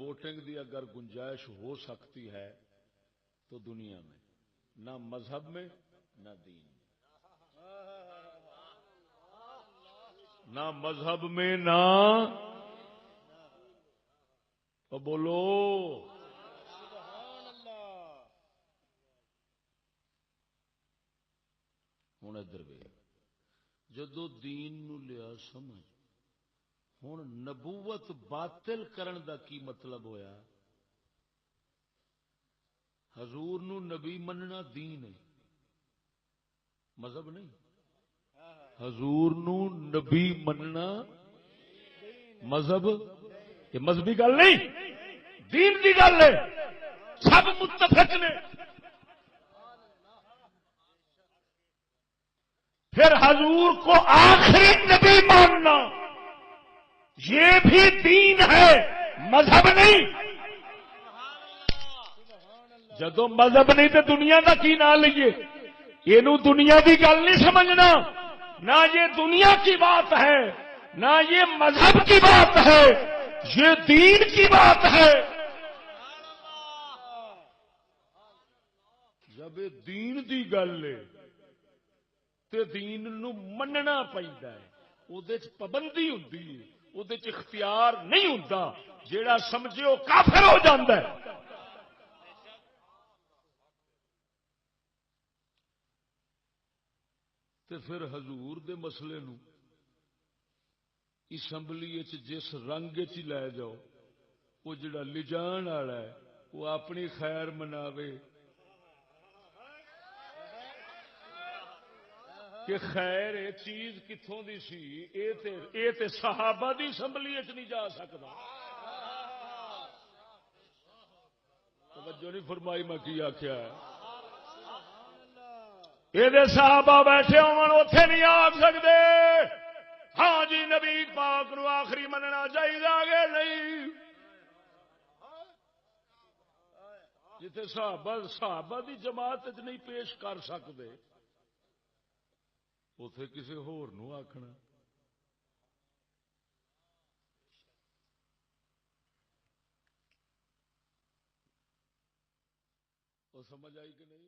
Voting دی اگر گنجائش ہو سکتی ہے تو دنیا میں، نہ مذہب میں نہ دین میں، نہ مذہب میں نہ تو بولو ہوں ادھر وے جدو دین نو لیا سمجھ ہوں نبوت باطل کرن دا کی مطلب ہویا؟ حضور نو نبی مننا دین ہے، مذہب نہیں۔ حضور نو نبی مننا مذہب، یہ مذہبی گل نہیں، دین دی گل ہے، سب متفق نے۔ پھر حضور کو آخری نبی ماننا یہ بھی دین ہے، مذہب نہیں۔ جدو مذہب نہیں تو دنیا کا کی نہ لیے، یہ دنیا کی گل نہیں سمجھنا، نہ یہ دنیا کی بات ہے نہ یہ مذہب کی بات ہے، یہ دین کی بات ہے۔ جب یہ دین دی گل ہے تے دین نو مننا پیندا ہے، اودے وچ پابندی ہوندی ہے، اودے وچ اختیار نہیں ہوندا، جیڑا سمجھے وہ کافر ہو جاندا ہے۔ تے پھر حضور دے مسئلے نو اسمبلی جس رنگ چ لے جاؤ، وہ جڑا لجان والا ہے وہ اپنی خیر مناوے کہ خیر یہ چیز کتوں دی سی، اے تے صحابہ دی اسمبلی چ نہیں جا سکتا۔ توجہ نہیں فرمائی میں کی آخیا ہے؟ یہ صحابہ بیٹھے ہوتے نہیں آ سکتے، ہاں جی نبی پاک نو آخری مننا چاہیے، آگے نہیں۔ جتنے صحابہ دی جماعت نہیں پیش کر سکتے، اتے کسی ہور نو آخنا۔ وہ سمجھ آئی کہ نہیں؟